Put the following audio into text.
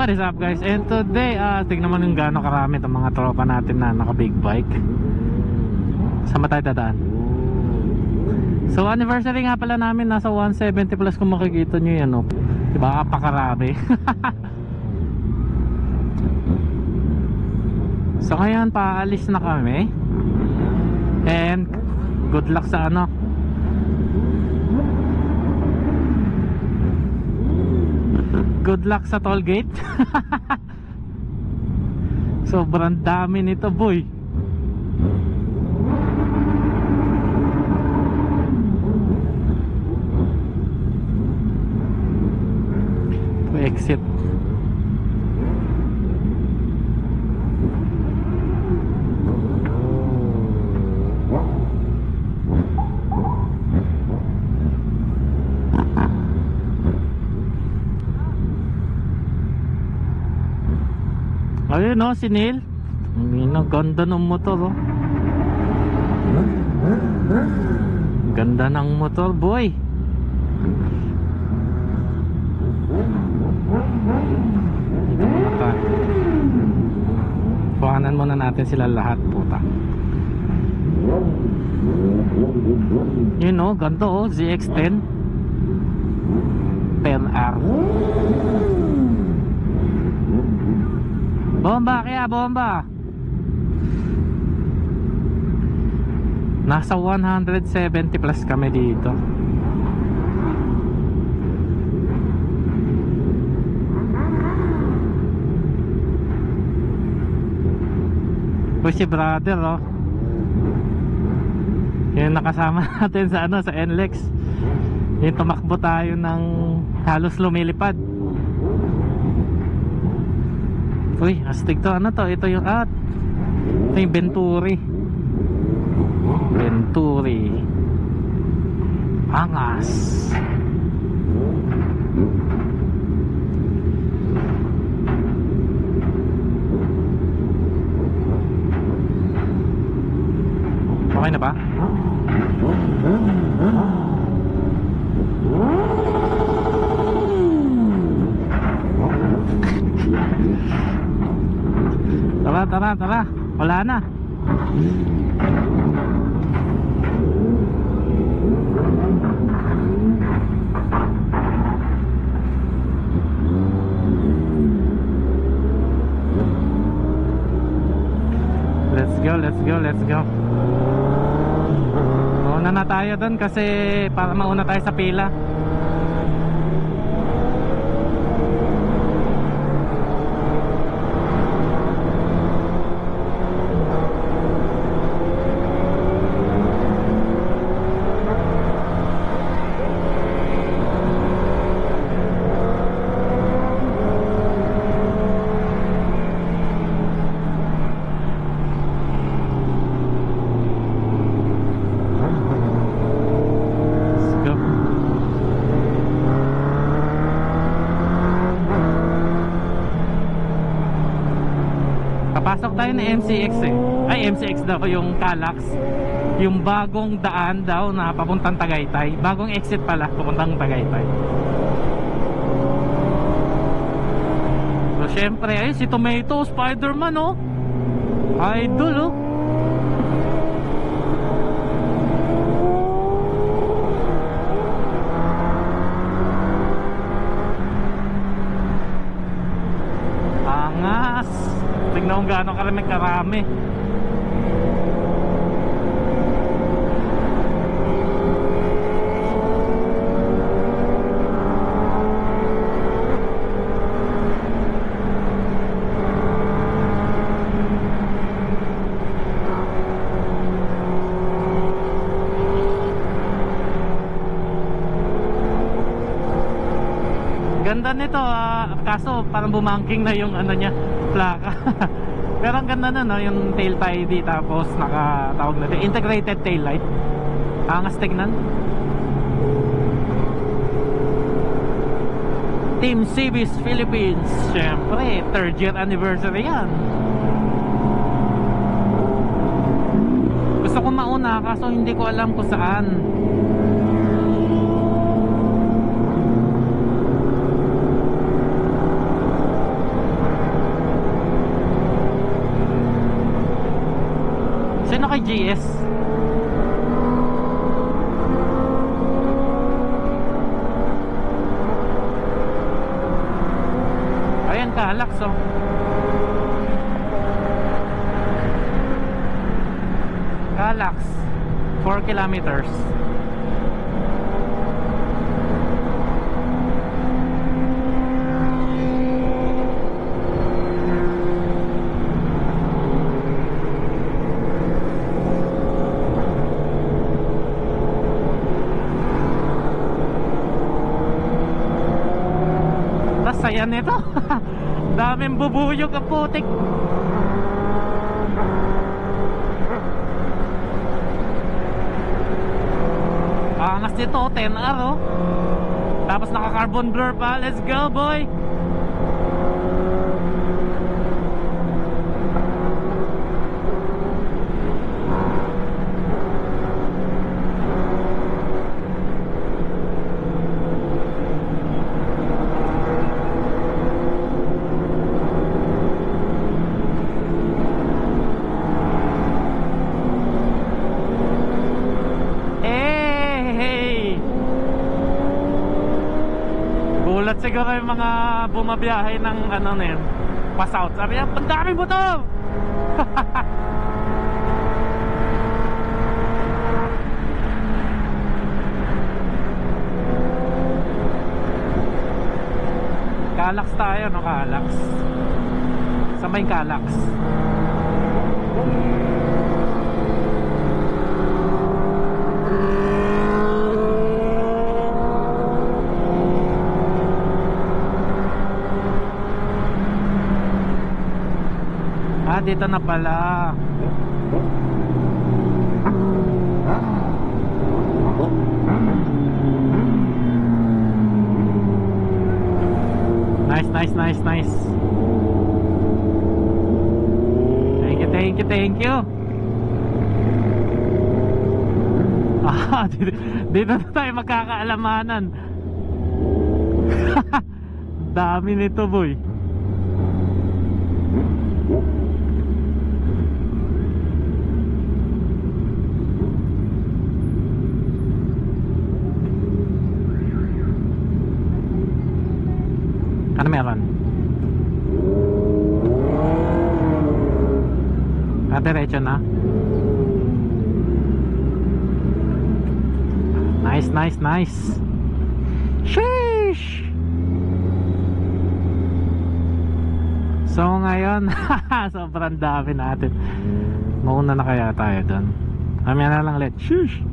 What is up guys? And today, tignan mo yung gaano karami itong mga tropa natin na naka big bike. Saan ba tayo dadaan? So anniversary nga pala namin, nasa 170 plus kung makikita nyo yan, oh. Diba? Apakarami. So ngayon, paalis na kami. And good luck sa ano. Good luck sa toll gate. Sobrang dami nito, boy. To exit. Ayun, no, si Neil. Ang ganda ng motor, oh. Ganda ng motor, boy. Dito muna ka. Kuhanan muna natin sila lahat, puta. Yun, no, ganda, oh. ZX-10 10R. Bomba kaya, bomba. Nasa 170 plus kami dito. Uy, si brother, oh. Yung nakasama natin sa ano, sa NLEX. Yung tumakbo tayo ng halos lumilipad. Uy, astig to. Ano to? Ito yung ito yung Venturi. Venturi. Angas. Okay na ba? Tara. Wala na. Let's go. Mauna na tayo dun kasi para mauna tayo sa pila. Papasok tayo na MCX eh. Ay, MCX daw yung Calax. Yung bagong daan daw na papuntang Tagaytay. Bagong exit pala papuntang Tagaytay. So syempre, ay si Tomato, Spider-Man, oh. Idol, oh. Angas. Tingnan kung gaano karami. Ganda nito, kaso parang bumangking na yung ano niya, plaka. Pero ang ganda na, no, yung tail tidy, tapos nakatawag natin integrated tail light. Angas tignan. Team Cibis Philippines, syempre 3rd year anniversary yan. Gusto ko mauna kaso hindi ko alam kung saan. Sino kay GS? Ayan, Calax oh. Calax 4 kilometers. Tas saya nito. Daming bubuyog ang putik. Angas nito, 10R oh. Tapos naka carbon blur pa. Let's go boy. Gulat siguro yung mga bumabiyahe ng ano na yun, pa-south. Sabi niya, ang dami mo to! Calax tayo, no? Calax. Saan ba yung Calax? Ah, dito na pala. Nice, nice, nice, nice. Thank you, thank you, thank you. Ah, dito na tayo magkakaalamanan. Dami nito boy. Ano meron? Diretso na. Nice, nice, nice. Sheesh! So ngayon, sobrang dami natin. Mauna na kaya tayo doon. Kami na lang ulit. Sheesh!